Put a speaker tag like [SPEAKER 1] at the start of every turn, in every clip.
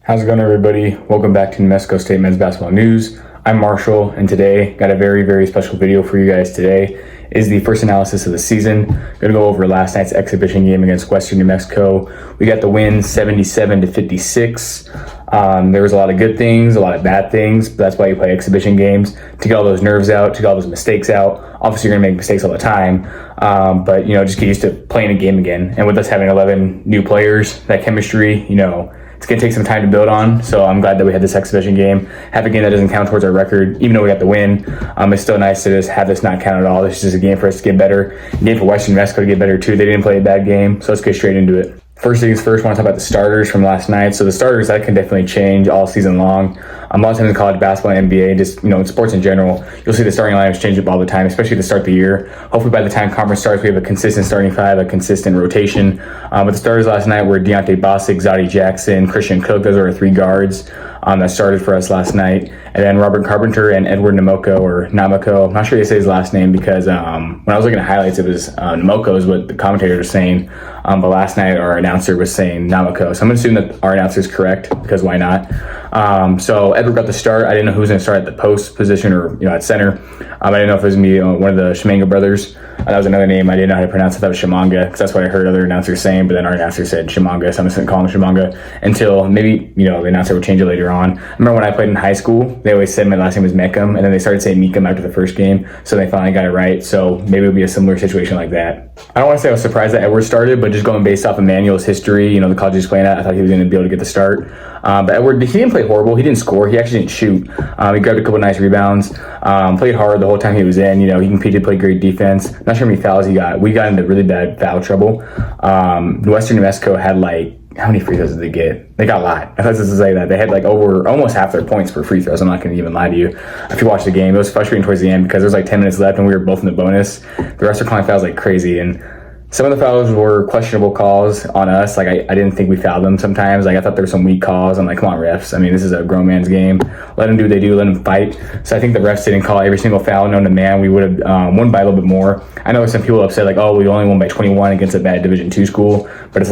[SPEAKER 1] How's it going, everybody? Welcome back to New Mexico State Men's Basketball News. I'm Marshall, and today got a very, very special video for you guys. Today is the first analysis of the season. Going to go over last night's exhibition game against Western New Mexico. We got the win 77-56. There was a lot of good things, a lot of bad things, but that's why you play exhibition games, to get all those nerves out, to get all those mistakes out. Obviously, you're going to make mistakes all the time, but, just get used to playing a game again. And with us having 11 new players, that chemistry, it's going to take some time to build on, so I'm glad that we had this exhibition game. Have a game that doesn't count towards our record, even though we got the win. It's still nice to just have this not count at all. This is just a game for us to get better. A game for Western New Mexico to get better, too. They didn't play a bad game, so let's get straight into it. First things first, I want to talk about the starters from last night. So the starters, that can definitely change all season long. A lot of times in college basketball and NBA, just, in sports in general, you'll see the starting lineups change up all the time, especially to start the year. Hopefully by the time conference starts, we have a consistent starting five, a consistent rotation. But the starters last night were Deontay Bosick, Zoddy Jackson, Christian Cook. Those are our three guards that started for us last night. And then Robert Carpenter and Edward Namoko. I'm not sure how to say his last name because when I was looking at highlights, it was Namoko is what the commentator was saying. But last night, our announcer was saying Namoko. So I'm going to assume that our announcer is correct because why not? So Edward got the start. I didn't know who was going to start at the post position or at center. I didn't know if it was going to be one of the Shimanga brothers. That was another name I didn't know how to pronounce it. That was Shimanga because that's what I heard other announcers saying. But then our announcer said Shimanga, so I'm just going to call him Shimanga until maybe the announcer would change it later on. I remember when I played in high school, they always said my last name was Meckham, and then they started saying Meekum after the first game, so they finally got it right. So maybe it'll be a similar situation like that. I don't want to say I was surprised that Edward started, but just going based off Emmanuel's history, the college he's playing at, I thought he was going to be able to get the start. But Edward, he didn't play horrible. He didn't score. He actually didn't shoot. He grabbed a couple nice rebounds. Played hard the whole time he was in. He competed, played great defense. Not sure how many fouls he got. We got into really bad foul trouble. Western New Mexico had how many free throws did they get? They got a lot. I thought this was like that. They had over almost half their points for free throws. I'm not going to even lie to you. If you watch the game, it was frustrating towards the end because there was 10 minutes left and we were both in the bonus. The rest were calling fouls like crazy, and some of the fouls were questionable calls on us. I didn't think we fouled them sometimes. I thought there were some weak calls. I'm like, come on, refs. This is a grown man's game. Let them do what they do. Let them fight. So I think the refs didn't call every single foul known to man. We would have won by a little bit more. I know some people upset we only won by 21 against a bad Division II school. But it's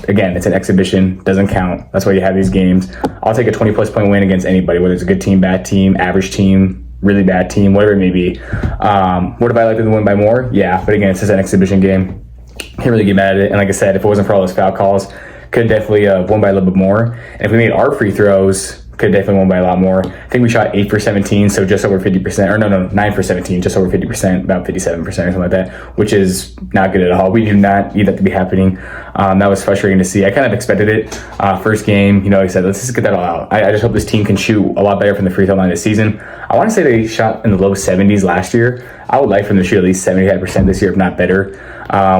[SPEAKER 1] again, it's an exhibition. Doesn't count. That's why you have these games. I'll take a 20-plus point win against anybody, whether it's a good team, bad team, average team, really bad team, whatever it may be. Would have I liked to win by more? Yeah. But again, it's just an exhibition game. Can't really get mad at it. And like I said, if it wasn't for all those foul calls, could have definitely won by a little bit more. And if we made our free throws, could have definitely won by a lot more. I think we shot 8 for 17, so just over 50%. Or no, 9 for 17, just over 50%, about 57% or something like that, which is not good at all. We do not need that to be happening. That was frustrating to see. I kind of expected it. First game, he said, let's just get that all out. I just hope this team can shoot a lot better from the free throw line this season. I want to say they shot in the low 70s last year. I would like for them to shoot at least 75% this year, if not better.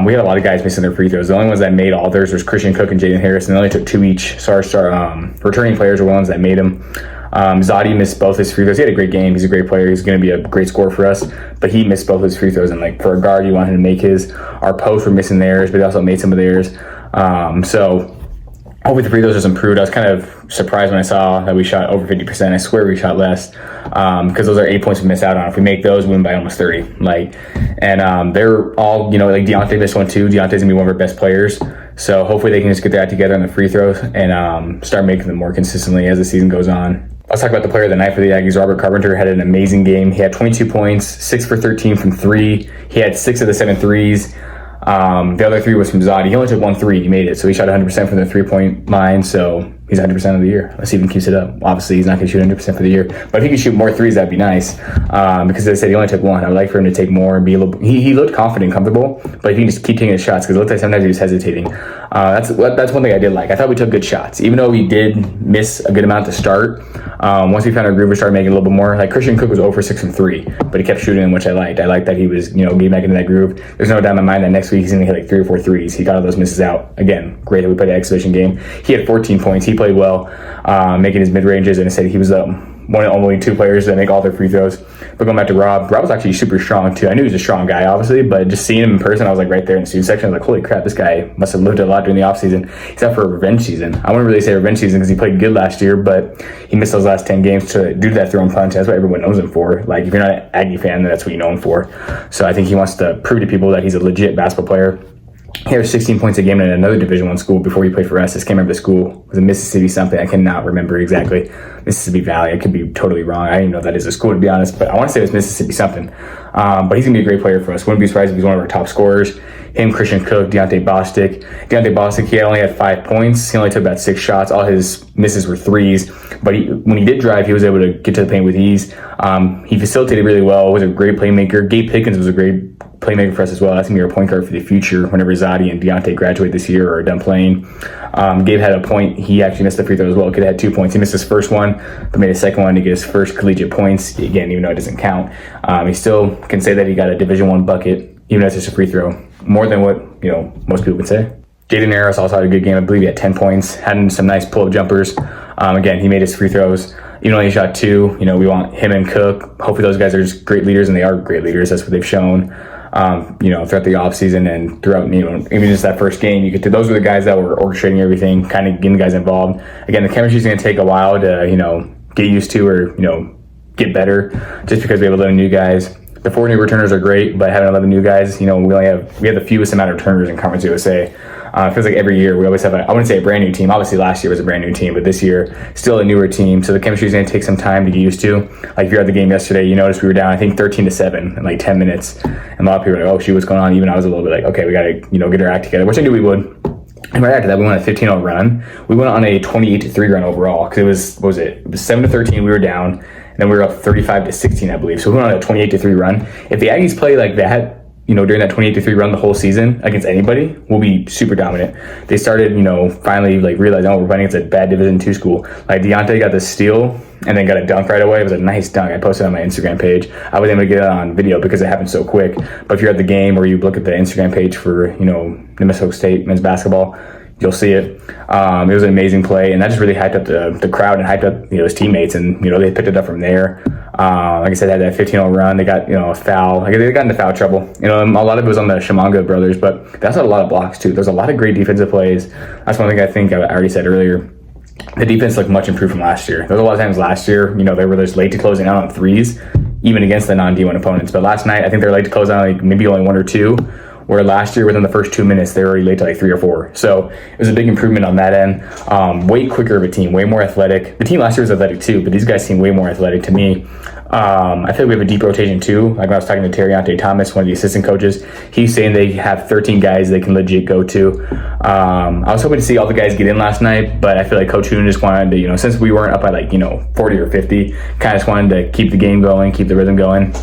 [SPEAKER 1] We had a lot of guys missing their free throws. The only ones that made all theirs was Christian Cook and Jaden Harris, and they only took 2 each. So our returning players were the ones that made them. Zoddy missed both his free throws. He had a great game. He's a great player. He's going to be a great scorer for us. But he missed both his free throws. And for a guard, you want him to make his. Our posts were missing theirs, but he also made some of theirs. So hopefully the free throws was improved. I was kind of surprised when I saw that we shot over 50%. I swear we shot less because those are 8 points we missed out on. If we make those, we win by almost 30. They're all, Deontay missed one too. Deontay's going to be one of our best players. So hopefully they can just get that together on the free throws and start making them more consistently as the season goes on. Let's talk about the player of the night for the Aggies. Robert Carpenter had an amazing game. He had 22 points, 6 for 13 from 3. He had 6 of the 7 threes. The other 3 was from Zoddy. He only took 1 3. He made it. So he shot 100% from the 3-point line. So he's 100% of the year. Let's see if he keeps it up. Obviously, he's not going to shoot 100% for the year. But if he could shoot more threes, that'd be nice. Because as I said, he only took 1. I would like for him to take more and be a little. He looked confident and comfortable. But if he can just keep taking his shots, because it looked like sometimes he was hesitating. That's one thing I did like. I thought we took good shots, even though we did miss a good amount to start. Once we found our groove, we started making a little bit more. Christian Cook was 0 for 6 from 3, but he kept shooting them, which I liked. I liked that he was, getting back into that groove. There's no doubt in my mind that next week he's going to hit 3 or 4 threes. He got all those misses out. Again, great that we played an exhibition game. He had 14 points. He played well, making his mid ranges, and I said he was one of only 2 players that make all their free throws. But going back to Rob was actually super strong too. I knew he was a strong guy, obviously, but just seeing him in person, I was right there in the student section. I was like, holy crap, this guy must have lived a lot during the offseason. He's out for a revenge season. I wouldn't really say revenge season because he played good last year, but he missed those last 10 games to do that throw and punch. That's what everyone knows him for. If you're not an Aggie fan, then that's what you know him for. So I think he wants to prove to people that he's a legit basketball player. he had 16 points a game in another Division I school before he played for us. I can't remember the school. It was a Mississippi something. I cannot remember exactly. Mississippi Valley. I could be totally wrong. I didn't know that is a school, to be honest, but I want to say it was Mississippi something. But he's going to be a great player for us. Wouldn't be surprised if he's one of our top scorers. Him, Christian Cook, Deontay Bostic, he only had 5 points. He only took about 6 shots. All his misses were threes. But when he did drive, he was able to get to the paint with ease. He facilitated really well, was a great playmaker. Gabe Pickens was a great playmaker for us as well. That's going to be our point guard for the future whenever Zadi and Deontay graduate this year or are done playing. Gabe had a point. He actually missed the free throw as well. Kid had 2 points. He missed his first one, but made a second one to get his first collegiate points. Again, even though it doesn't count. He still can say that he got a Division I bucket, even though it's just a free throw. More than what, most people can say. Jaden Harris also had a good game. I believe he had 10 points, had some nice pull-up jumpers. Again, he made his free throws. Even though he shot 2, we want him and Cook. Hopefully those guys are just great leaders, and they are great leaders. That's what they've shown, throughout the offseason and throughout, even just that first game. Those were the guys that were orchestrating everything, kind of getting the guys involved. Again, the chemistry is going to take a while to, get used to or, get better, just because we have 11 new guys. The 4 new returners are great, but having 11 new guys, we have the fewest amount of returners in Conference USA. It feels like every year we always have I wouldn't say a brand new team. Obviously last year was a brand new team, but this year still a newer team. So the chemistry is going to take some time to get used to. Like if you're at the game yesterday, you noticed we were down, I think 13-7 in like 10 minutes. And a lot of people were like, oh shoot, what's going on? Even I was a little bit like, okay, we got to, get our act together, which I knew we would. And right after that, we went on a 15-0 run. We went on a 28-3 run overall because it was 7-13. We were down. And then we were up 35-16, I believe. So we went on a 28-3 run. If the Aggies play like that, during that 28-3 run the whole season against anybody, we'll be super dominant. They started, finally realizing, we're playing against a bad Division II school. Like Deontay got the steal and then got a dunk right away. It was a nice dunk. I posted it on my Instagram page. I was able to get it on video because it happened so quick. But if you're at the game or you look at the Instagram page for, New Mexico State men's basketball, you'll see it. It was an amazing play, and that just really hyped up the crowd and hyped up his teammates, and they picked it up from there. Like I said, they had that 15-0 run. They got a foul. Like they got into foul trouble. A lot of it was on the Shimanga brothers, but that's had a lot of blocks too. There's a lot of great defensive plays. That's one thing I think I already said earlier. The defense looked much improved from last year. There was a lot of times last year, they were just late to closing out on threes, even against the non-D1 opponents. But last night, I think they were late to close out like maybe only 1 or 2. Where last year, within the first 2 minutes, they were already late to like 3 or 4. So it was a big improvement on that end. Way quicker of a team, way more athletic. The team last year was athletic too, but these guys seem way more athletic to me. I feel like we have a deep rotation too. Like when I was talking to Terriante Thomas, one of the assistant coaches, he's saying they have 13 guys they can legit go to. I was hoping to see all the guys get in last night, but I feel like Coach Hoon just wanted to, since we weren't up by like, 40 or 50, kind of just wanted to keep the game going, keep the rhythm going.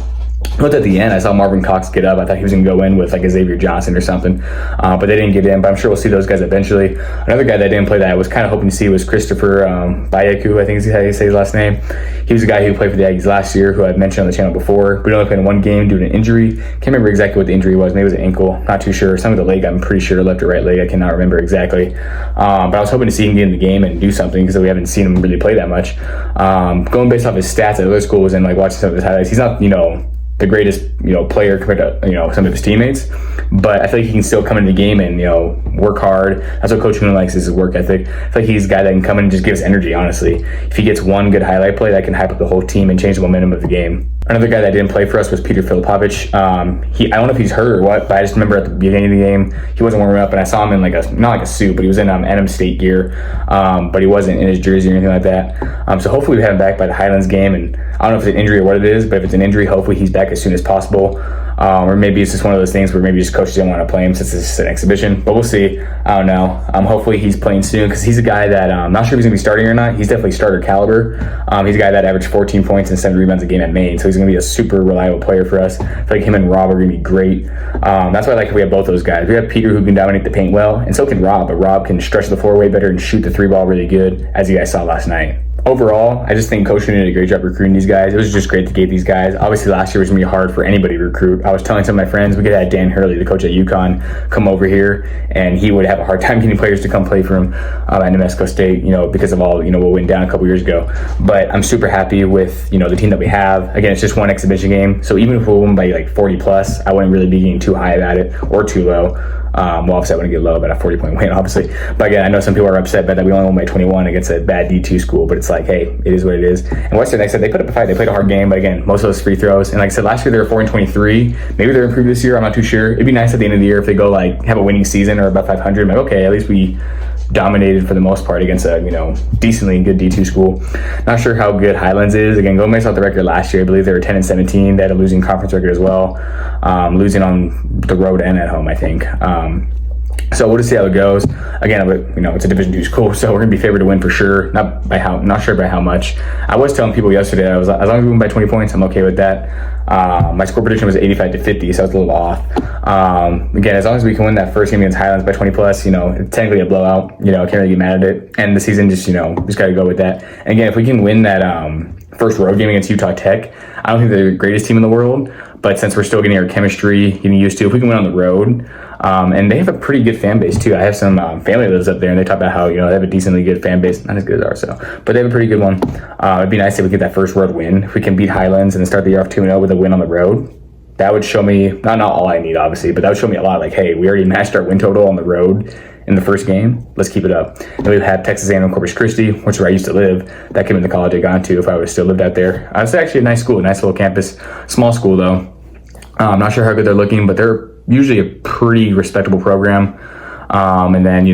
[SPEAKER 1] Looked at the end, I saw Marvin Cox get up. I thought he was going to go in with like a Xavier Johnson or something, but they didn't get in. But I'm sure we'll see those guys eventually. Another guy that didn't play that I was kind of hoping to see was Christopher Bayeku, I think is how you say his last name. He was a guy who played for the Aggies last year, who I've mentioned on the channel before. But he only played in 1 game due to an injury. Can't remember exactly what the injury was. Maybe it was an ankle. Not too sure. Some of the leg, I'm pretty sure, left or right leg. I cannot remember exactly. But I was hoping to see him get in the game and do something because we haven't seen him really play that much. Going based off his stats at other schools and like watching some of his highlights, he's not, the greatest, player compared to, some of his teammates. But I feel like he can still come into the game and, work hard. That's what Coach Hoon likes, is his work ethic. I feel like he's a guy that can come in and just give us energy, honestly. If he gets one good highlight play, that can hype up the whole team and change the momentum of the game. Another guy that didn't play for us was Peter Filipovic. I don't know if he's hurt or what, but I just remember at the beginning of the game, he wasn't warming up, and I saw him in not like a suit, but he was in Adams State gear, but he wasn't in his jersey or anything like that. So hopefully we have him back by the Highlands game, and I don't know if it's an injury or what it is, but if it's an injury, hopefully he's back as soon as possible. Or maybe it's just one of those things where maybe just coaches don't want to play him since it's an exhibition, but we'll see. I don't know. Hopefully he's playing soon because he's a guy that I'm not sure if he's going to be starting or not. He's definitely starter caliber. He's a guy that averaged 14 points and 7 rebounds a game at Maine, so he's going to be a super reliable player for us. I feel like him and Rob are going to be great. That's why I like we have both those guys. We have Peter who can dominate the paint well, and so can Rob, but Rob can stretch the floor way better and shoot the 3-ball really good, as you guys saw last night. Overall, I just think Coach Hoon did a great job recruiting these guys. It was just great to get these guys. Obviously, last year was going to be hard for anybody to recruit. I was telling some of my friends, we could have Dan Hurley, the coach at UConn, come over here, and he would have a hard time getting players to come play for him at New Mexico State, because of all, what went down a couple years ago. But I'm super happy with, the team that we have. Again, it's just one exhibition game, so even if we win by like 40 plus, I wouldn't really be getting too high about it or too low. Well, obviously I wouldn't get low, but a 40-point win, obviously. But again, I know some people are upset that we only won by 21 against a bad D2 school, but it's like, hey, it is what it is. And Western, like I said, they put up a fight. They played a hard game, but again, most of those free throws. And like I said, last year they were 4-23. Maybe they're improved this year. I'm not too sure. It'd be nice at the end of the year if they go like have a winning season or about 500. I'm like, okay, at least we dominated for the most part against a decently good D2 school. Not sure how good Highlands is. Again, go based off the record last year. I believe they were 10-17. They had a losing conference record as well, losing on the road and at home, I think. So we'll just see how it goes. Again, it's a Division II school, so we're gonna be favored to win for sure. Not sure by how much. I was telling people yesterday, as long as we win by 20 points, I'm okay with that. My score prediction was 85-50, so I was a little off. Again, as long as we can win that first game against Highlands by 20 plus, it's technically a blowout. I can't really get mad at it. And the season just got to go with that. And again, if we can win that first road game against Utah Tech, I don't think they're the greatest team in the world, but since we're still getting our chemistry, getting used to, if we can win on the road, and they have a pretty good fan base too. I have some family that lives up there, and they talk about how they have a decently good fan base, not as good as ours, but they have a pretty good one. It'd be nice if we get that first road win. If we can beat Highlands and then start the year off 2-0 with a win on the road, that would show me not all I need, obviously, but that would show me a lot. Like, hey, we already matched our win total on the road in the first game. Let's keep it up. Then we've had Texas A&M Corpus Christi, which is where I used to live. That came in the college I got into if I would have still lived out there. It's actually a nice school, a nice little campus, small school though. I'm not sure how good they're looking, but they're usually a pretty respectable program. And then,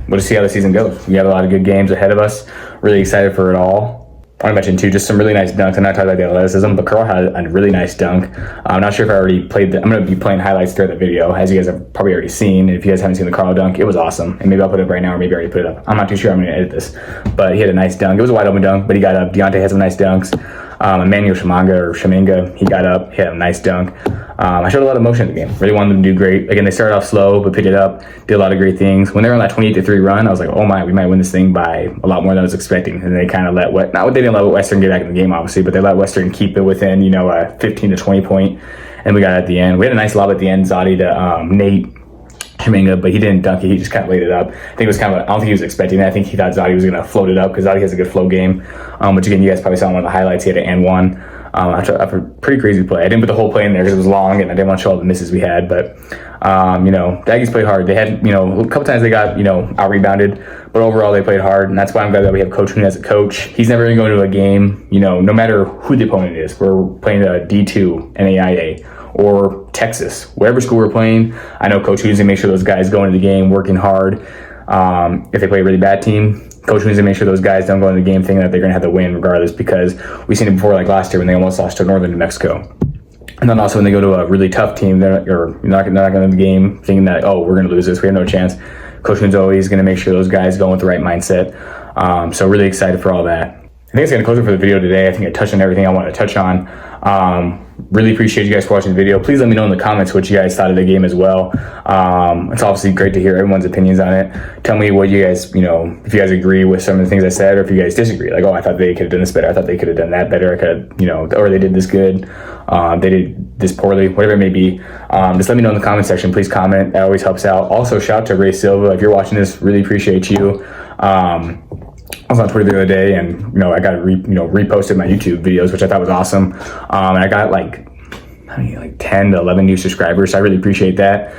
[SPEAKER 1] we'll just see how the season goes. We have a lot of good games ahead of us. Really excited for it all. I want to mention too, just some really nice dunks. I'm not talking about the athleticism, but Carl had a really nice dunk. I'm not sure if I already played I'm going to be playing highlights throughout the video, as you guys have probably already seen. If you guys haven't seen the Carl dunk, it was awesome. And maybe I'll put it up right now, or maybe I already put it up. I'm not too sure. I'm going to edit this. But he had a nice dunk. It was a wide open dunk, but he got up. Deontay had some nice dunks. Emmanuel Shaminga, he got up. He had a nice dunk. I showed a lot of motion in the game. Really wanted them to do great. Again, they started off slow, but picked it up, did a lot of great things. When they were on that 28-3 run, I was like, oh my, we might win this thing by a lot more than I was expecting. And they kind of they didn't let Western get back in the game, obviously, but they let Western keep it within, a 15 to 20 point. And we got at the end. We had a nice lob at the end, Zadi to Nate Shaminga, but he didn't dunk it. He just kind of laid it up. I think it was I don't think he was expecting it. I think he thought Zadi was going to float it up because Zadi has a good flow game. Which again, you guys probably saw in one of the highlights. He had an and one. After a pretty crazy play. I didn't put the whole play in there because it was long and I didn't want to show all the misses we had. But, the Aggies played hard. They had, a couple times they got, out-rebounded. But overall, they played hard. And that's why I'm glad that we have Coach Nunez as a coach. He's never going to go into a game, no matter who the opponent is. We're playing a D2, NAIA, or Texas. Whatever school we're playing, I know Coach Nunez going to make sure those guys go into the game working hard. If they play a really bad team, Coach needs to make sure those guys don't go into the game thinking that they're going to have to win regardless, because we've seen it before, like last year when they almost lost to Northern New Mexico. And then also when they go to a really tough team, they're not going to the game thinking that, oh, we're going to lose this, we have no chance. Coach is always going to make sure those guys go with the right mindset. So really excited for all that. I think it's going to close it for the video today. I think I touched on everything I wanted to touch on. Really appreciate you guys for watching the video. Please let me know in the comments what you guys thought of the game as well. It's obviously great to hear everyone's opinions on it. Tell me what you guys, if you guys agree with some of the things I said, or if you guys disagree. Like, oh, I thought they could have done this better. I thought they could have done that better. I could, or they did this good. They did this poorly, whatever it may be. Just let me know in the comment section. Please comment. That always helps out. Also, shout out to Ray Silva. If you're watching this, really appreciate you. I was on Twitter the other day, and I got reposted my YouTube videos, which I thought was awesome. And I got like 10 to 11 new subscribers. So I really appreciate that.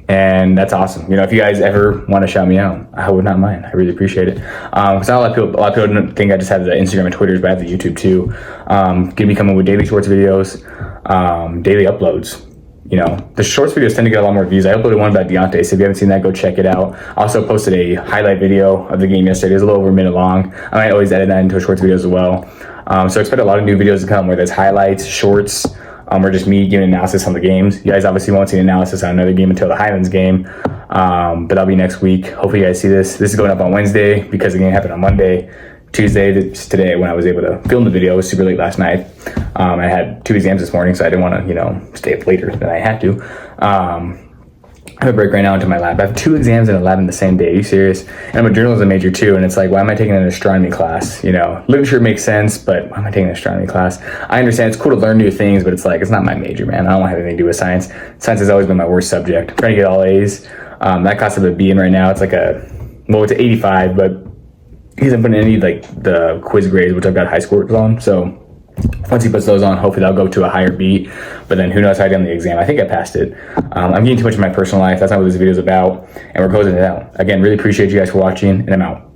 [SPEAKER 1] And that's awesome. If you guys ever want to shout me out, I would not mind. I really appreciate it. Because a lot of people don't think I just have the Instagram and Twitter, but I have the YouTube too. Gonna be coming with daily shorts videos, daily uploads. The shorts videos tend to get a lot more views. I uploaded one about Deontay, so if you haven't seen that, go check it out. I also posted a highlight video of the game yesterday. It was a little over a minute long. I might always edit that into a shorts video as well. So expect a lot of new videos to come, whether it's highlights, shorts, or just me giving analysis on the games. You guys obviously won't see analysis on another game until the Highlands game, but that'll be next week. Hopefully you guys see this. This is going up on Wednesday because the game happened on Monday. Tuesday, today, when I was able to film the video. It was super late last night. I had 2 exams this morning, so I didn't want to, stay up later than I had to. I have a break right now into my lab. I have 2 exams in a lab in the same day. Are you serious? And I'm a journalism major too, and it's like, why am I taking an astronomy class? Literature makes sense, but why am I taking an astronomy class? I understand it's cool to learn new things, but it's like, it's not my major, man. I don't want to have anything to do with science. Science has always been my worst subject. I'm trying to get all A's. That class I have a B in right now. It's like it's an 85, but he hasn't put in any the quiz grades, which I've got high scores on. So Once he puts those on, hopefully that'll go to a higher beat. But then who knows how I did on the exam. I think I passed it. I'm getting too much of my personal life. That's not what this video is about. And we're closing it out. Again, really appreciate you guys for watching, and I'm out.